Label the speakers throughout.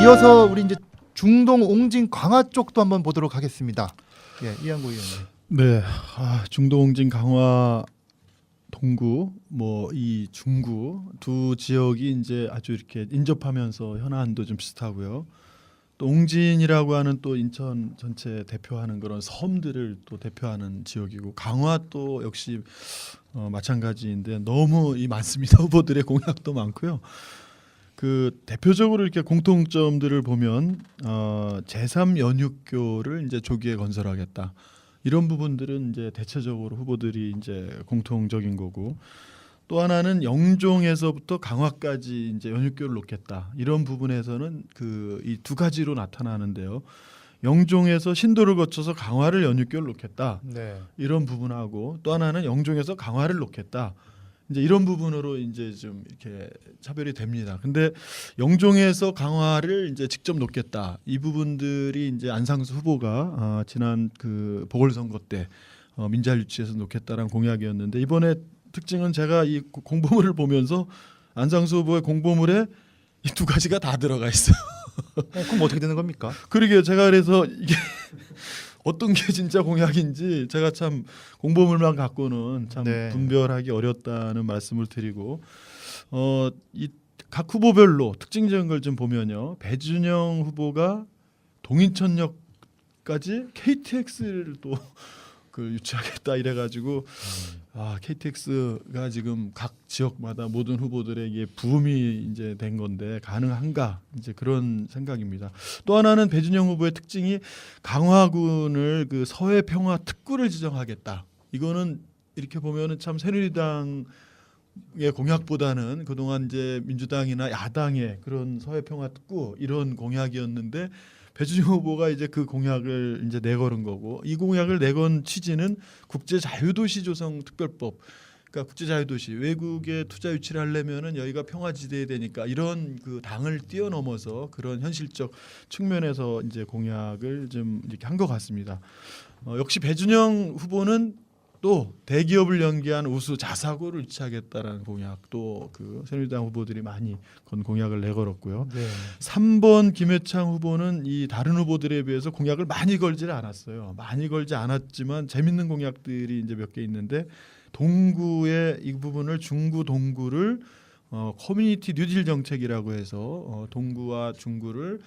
Speaker 1: 이어서 우리 이제 중동 옹진 강화 쪽도 한번 보도록 하겠습니다. 예, 이한구 의원님.
Speaker 2: 네, 중동진 강화 동구 뭐 이 중구 두 지역이 이제 아주 이렇게 인접하면서 현안도 좀 비슷하고요. 또 옹진이라고 하는 또 인천 전체 대표하는 그런 섬들을 또 대표하는 지역이고 강화 또 역시 마찬가지인데 너무 이 많습니다. 후보들의 공약도 많고요. 그 대표적으로 이렇게 공통점들을 보면 제3 연육교를 이제 조기에 건설하겠다. 이런 부분들은 이제 대체적으로 후보들이 이제 공통적인 거고, 또 하나는 영종에서부터 강화까지 이제 연육교를 놓겠다. 이런 부분에서는 그 이 두 가지로 나타나는데요. 영종에서 신도를 거쳐서 강화를 연육교를 놓겠다.
Speaker 1: 네.
Speaker 2: 이런 부분하고, 또 하나는 영종에서 강화를 놓겠다. 이제 이런 부분으로 이제 좀 이렇게 차별이 됩니다. 근데 영종에서 강화를 이제 직접 놓겠다. 이 부분들이 이제 안상수 후보가 지난 그 보궐선거 때 민자를 유치해서 놓겠다라는 공약이었는데, 이번에 특징은 제가 이 공보물을 보면서 안상수 후보의 공보물에 이 두 가지가 다 들어가 있어요.
Speaker 1: 그럼 어떻게 되는 겁니까?
Speaker 2: 그러게요. 제가 그래서 이게 어떤 게 진짜 공약인지 제가 참 공보물만 갖고는 참
Speaker 1: 네.
Speaker 2: 분별하기 어렵다는 말씀을 드리고, 이 각 후보별로 특징적인 걸 좀 보면요. 배준영 후보가 동인천역까지 KTX를 또 그 유치하겠다 이래가지고 KTX가 지금 각 지역마다 모든 후보들에게 부음이 이제 된 건데 가능한가 이제 그런 생각입니다. 또 하나는 배준영 후보의 특징이 강화군을 그 서해 평화 특구를 지정하겠다. 이거는 이렇게 보면은 참 새누리당의 공약보다는 그동안 이제 민주당이나 야당의 그런 서해 평화 특구 이런 공약이었는데, 배준영 후보가 이제 그 공약을 이제 내걸은 거고, 이 공약을 내건 취지는 국제 자유도시 조성 특별법, 그러니까 국제 자유도시 외국에 투자 유치를 하려면은 여기가 평화지대에 되니까 이런 그 당을 뛰어넘어서 그런 현실적 측면에서 이제 공약을 좀 이렇게 한 것 같습니다. 역시 배준영 후보는 또 대기업을 연계한 우수 자사고를 유치하겠다라는 공약, 또 그 새누리당 후보들이 많이 건 공약을 내걸었고요.
Speaker 1: 네.
Speaker 2: 3번 김해창 후보는 이 다른 후보들에 비해서 공약을 많이 걸지를 않았어요. 많이 걸지 않았지만 재밌는 공약들이 이제 몇 개 있는데, 동구의 이 부분을 중구 동구를 커뮤니티 뉴딜 정책이라고 해서 동구와 중구를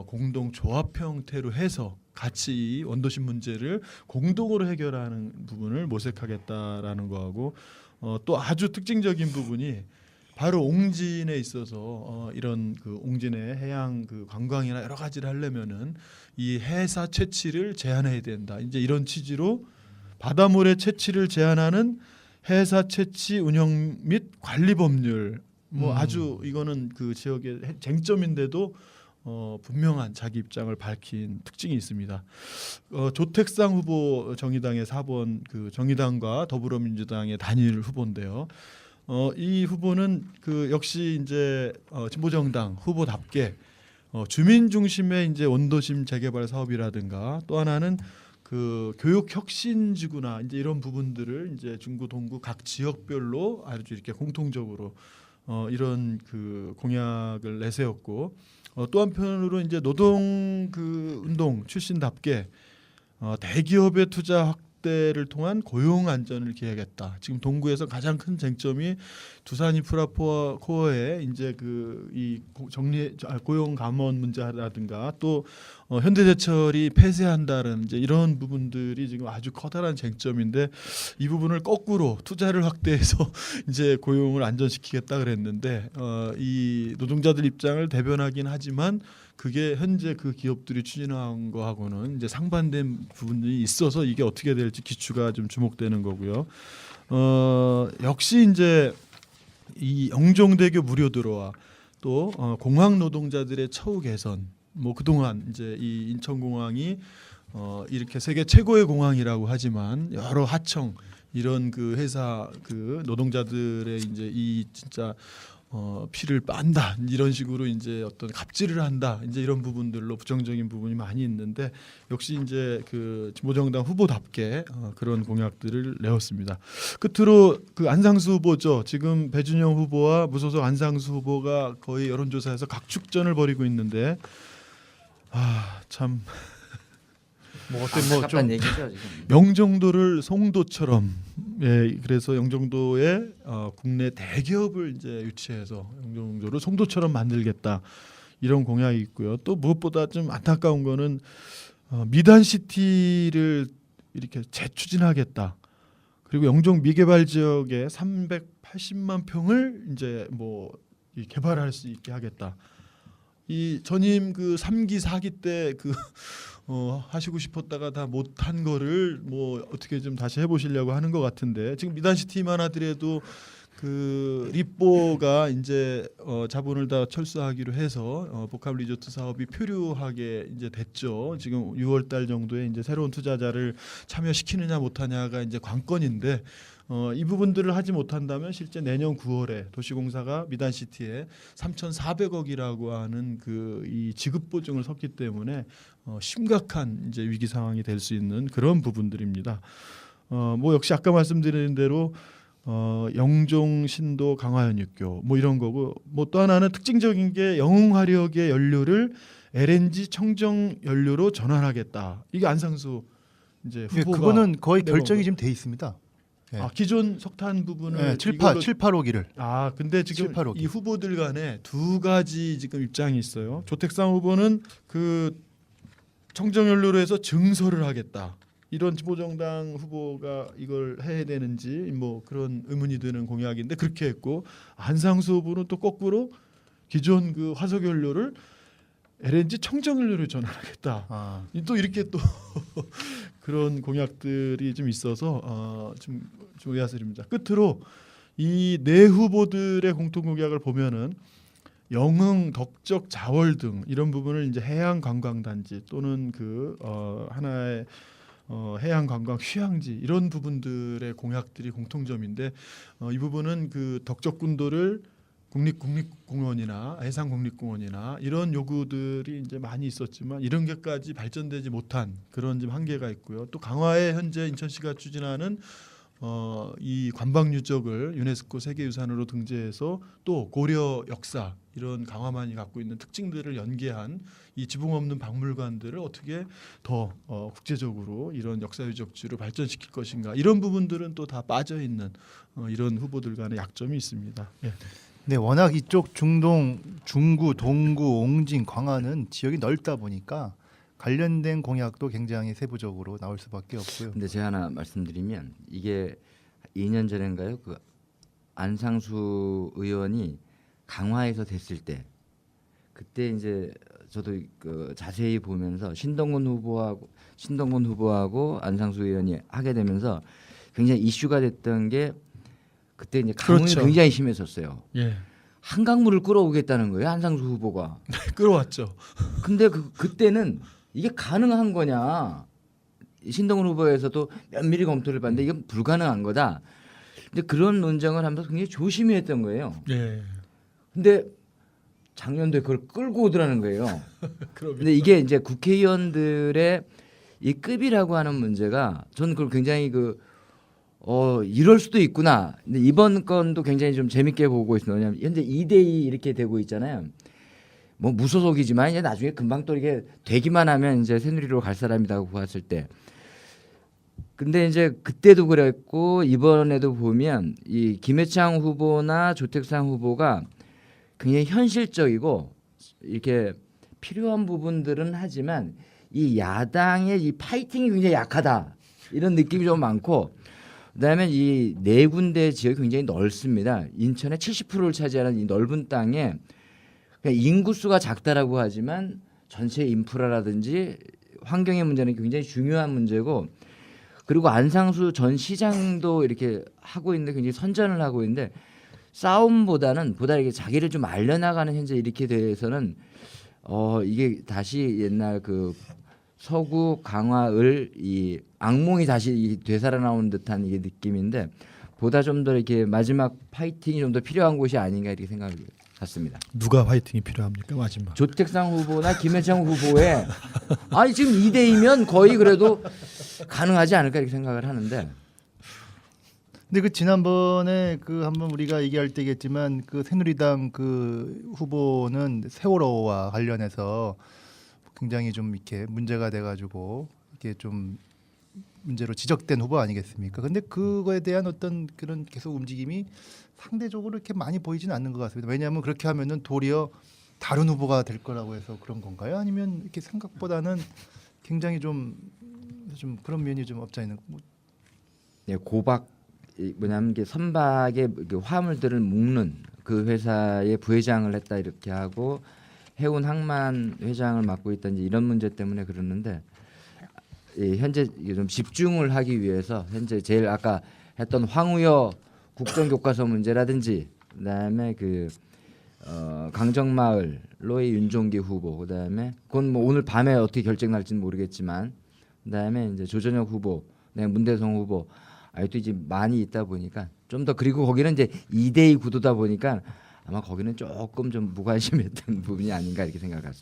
Speaker 2: 공동 조합 형태로 해서 같이 이 원도심 문제를 공동으로 해결하는 부분을 모색하겠다라는 거하고, 또 아주 특징적인 부분이 바로 옹진에 있어서 이런 그 옹진의 해양 그 관광이나 여러 가지를 하려면은 이 해사 채취를 제한해야 된다. 이제 이런 취지로 바다모래 채취를 제한하는 해사 채취 운영 및 관리 법률, 뭐 아주 이거는 그 지역의 쟁점인데도 분명한 자기 입장을 밝힌 특징이 있습니다. 조택상 후보 정의당의 4번 그 정의당과 더불어민주당의 단일 후보인데요. 이 후보는 그 역시 이제 진보정당 후보답게 주민 중심의 이제 원도심 재개발 사업이라든가, 또 하나는 그 교육 혁신지구나 이제 이런 부분들을 이제 중구 동구 각 지역별로 아주 이렇게 공통적으로 이런 그 공약을 내세웠고, 또 한편으로 이제 노동 그 운동 출신답게 대기업의 투자 확대를 통한 고용 안전을 기하겠다. 지금 동구에서 가장 큰 쟁점이 두산 인프라 코어의 이제 그 이 고용 감원 문제라든가, 또 현대제철이 폐쇄한다는 이제 이런 부분들이 지금 아주 커다란 쟁점인데, 이 부분을 거꾸로 투자를 확대해서 이제 고용을 안전시키겠다 그랬는데, 이 노동자들 입장을 대변하긴 하지만 그게 현재 그 기업들이 추진한 거하고는 이제 상반된 부분이 있어서 이게 어떻게 될지 기추가 좀 주목되는 거고요. 역시 이제 이 영종대교 무료 들어와, 또 공항 노동자들의 처우 개선, 뭐 그동안 이제 이 인천공항이 이렇게 세계 최고의 공항이라고 하지만 여러 하청 이런 그 회사 그 노동자들의 이제 이 진짜 피를 빤다 이런 식으로 이제 어떤 갑질을 한다 이제 이런 부분들로 부정적인 부분이 많이 있는데 역시 이제 그 진보정당 후보답게 그런 공약들을 내었습니다. 끝으로 그 안상수 후보죠. 지금 배준영 후보와 무소속 안상수 후보가 거의 여론조사에서 각축전을 벌이고 있는데 참 뭐 어때 뭐 좀
Speaker 3: 안타깝다는 얘기죠 지금.
Speaker 2: 영종도를 송도처럼 그래서 영종도에 국내 대기업을 이제 유치해서 영종도를 송도처럼 만들겠다 이런 공약이 있고요. 또 무엇보다 좀 안타까운 거는 미단시티를 이렇게 재추진하겠다. 그리고 영종 미개발 지역에 380만 평을 이제 뭐 개발할 수 있게 하겠다. 이 전임 그 3기 4기 때 그 하시고 싶었다가 다 못한 거를 뭐 어떻게 좀 다시 해보시려고 하는 것 같은데 지금 미단시티만 하더라도 그 립보가 이제 자본을 다 철수하기로 해서 복합 리조트 사업이 표류하게 이제 됐죠. 지금 6월달 정도에 이제 새로운 투자자를 참여시키느냐 못하냐가 이제 관건인데 이 부분들을 하지 못한다면 실제 내년 9월에 도시공사가 미단시티에 3,400억이라고 하는 그 이 지급 보증을 섰기 때문에 심각한 이제 위기 상황이 될 수 있는 그런 부분들입니다. 뭐 역시 아까 말씀드린 대로 영종 신도 강화연육교 뭐 이런 거고 뭐 또 하나는 특징적인 게 영흥화력의 연료를 LNG 청정 연료로 전환하겠다. 이게 안상수 이제
Speaker 1: 예,
Speaker 2: 후보가
Speaker 1: 그거는 거의
Speaker 2: 내놓은
Speaker 1: 결정이
Speaker 2: 거.
Speaker 1: 지금 돼 있습니다. 예.
Speaker 2: 기존 석탄 부분을
Speaker 1: 네, 785기를.
Speaker 2: 근데 지금
Speaker 1: 785기.
Speaker 2: 이 후보들 간에 두 가지 지금 입장이 있어요. 조택상 후보는 그 청정연료로 해서 증설을 하겠다. 이런 진보정당 후보가 이걸 해야 되는지 뭐 그런 의문이 드는 공약인데 그렇게 했고 안상수 후보는 또 거꾸로 기존 그 화석연료를 LNG 청정연료로 전환하겠다. 또 이렇게 또 그런 공약들이 좀 있어서 좀 의아스럽습니다. 끝으로 이 네 후보들의 공통 공약을 보면은 영흥, 덕적, 자월 등 이런 부분을 이제 해양 관광 단지 또는 그 하나의 해양 관광 휴양지 이런 부분들의 공약들이 공통점인데 이 부분은 그 덕적군도를 국립공원이나 해상국립공원이나 이런 요구들이 이제 많이 있었지만 이런 게까지 발전되지 못한 그런 좀 한계가 있고요. 또 강화에 현재 인천시가 추진하는 이 관방 유적을 유네스코 세계유산으로 등재해서 또 고려 역사 이런 강화만이 갖고 있는 특징들을 연계한 이 지붕 없는 박물관들을 어떻게 더 국제적으로 이런 역사 유적지로 발전시킬 것인가 이런 부분들은 또 다 빠져 있는 이런 후보들 간의 약점이 있습니다. 예.
Speaker 1: 네, 워낙 이쪽 중동, 중구, 동구, 옹진, 광화는 지역이 넓다 보니까 관련된 공약도 굉장히 세부적으로 나올 수밖에 없고요.
Speaker 3: 근데 제가 하나 말씀드리면 이게 2년 전인가요? 그 안상수 의원이 강화에서 됐을 때 그때 이제 저도 그 자세히 보면서 신동근 후보하고 안상수 의원이 하게 되면서 굉장히 이슈가 됐던 게 그때 이제 강운이
Speaker 2: 그렇죠.
Speaker 3: 굉장히 심했었어요.
Speaker 2: 예.
Speaker 3: 한강물을 끌어오겠다는 거예요, 안상수 후보가.
Speaker 2: 끌어왔죠.
Speaker 3: 근데 그때는 이게 가능한 거냐? 신동훈 후보에서도 면밀히 검토를 받는데 이건 불가능한 거다. 근데 그런 논쟁을 하면서 굉장히 조심히 했던 거예요.
Speaker 2: 예.
Speaker 3: 근데 작년도에 그걸 끌고 오더라는 거예요.
Speaker 2: 그러면
Speaker 3: 근데 이게 이제 국회의원들의 이 급이라고 하는 문제가 저는 그걸 굉장히 이럴 수도 있구나. 근데 이번 건도 굉장히 좀 재밌게 보고 있습니다. 왜냐하면 현재 2대2 이렇게 되고 있잖아요. 뭐 무소속이지만 이제 나중에 금방 또 이게 되기만 하면 이제 새누리로 갈 사람이라고 봤을 때. 근데 이제 그때도 그랬고 이번에도 보면 이 김해창 후보나 조택상 후보가 굉장히 현실적이고 이렇게 필요한 부분들은 하지만 이 야당의 이 파이팅이 굉장히 약하다 이런 느낌이 좀 많고 그다음에 이 네 군데 지역이 굉장히 넓습니다. 인천의 70%를 차지하는 이 넓은 땅에 그냥 인구수가 작다라고 하지만 전체 인프라라든지 환경의 문제는 굉장히 중요한 문제고 그리고 안상수 전 시장도 이렇게 하고 있는데 굉장히 선전을 하고 있는데 싸움보다는 보다 이게 자기를 좀 알려나가는 현재 이렇게 돼서는 이게 다시 옛날 그 서구 강화을 이 악몽이 다시 되살아나온 듯한 이게 느낌인데 보다 좀 더 이렇게 마지막 파이팅이 좀 더 필요한 곳이 아닌가 이렇게 생각을 갖습니다.
Speaker 2: 누가 파이팅이 필요합니까 마지막?
Speaker 3: 조택상 후보나 김해창 후보의 아니 지금 2대이면 거의 그래도 가능하지 않을까 이렇게 생각을 하는데
Speaker 1: 근데 그 지난번에 그 한번 우리가 얘기할 때겠지만 그 새누리당 그 후보는 세월호와 관련해서 굉장히 좀 이렇게 문제가 돼가지고 이게 좀 문제로 지적된 후보 아니겠습니까? 근데 그거에 대한 어떤 그런 계속 움직임이 상대적으로 이렇게 많이 보이지는 않는 것 같습니다. 왜냐하면 그렇게 하면은 도리어 다른 후보가 될 거라고 해서 그런 건가요? 아니면 이렇게 생각보다는 굉장히 좀 그런 면이 좀 없지 않는 뭐
Speaker 3: 네, 고박 뭐냐면 이게 선박에 이렇게 화물들을 묶는 그 회사의 부회장을 했다 이렇게 하고 해운 항만 회장을 맡고 있던 이런 문제 때문에 그러는데 현재 이게 좀 집중을 하기 위해서 현재 제일 아까 했던 황우여 국정교과서 문제라든지 그다음에 그 강정마을로의 윤종기 후보 그다음에 그건 뭐 오늘 밤에 어떻게 결정 날지는 모르겠지만 그다음에 이제 조전혁 후보, 문대성 후보 아직도 이제 많이 있다 보니까 좀 더 그리고 거기는 이제 2대2 구도다 보니까 아마 거기는 조금 좀 무관심했던 부분이 아닌가 이렇게 생각합니다.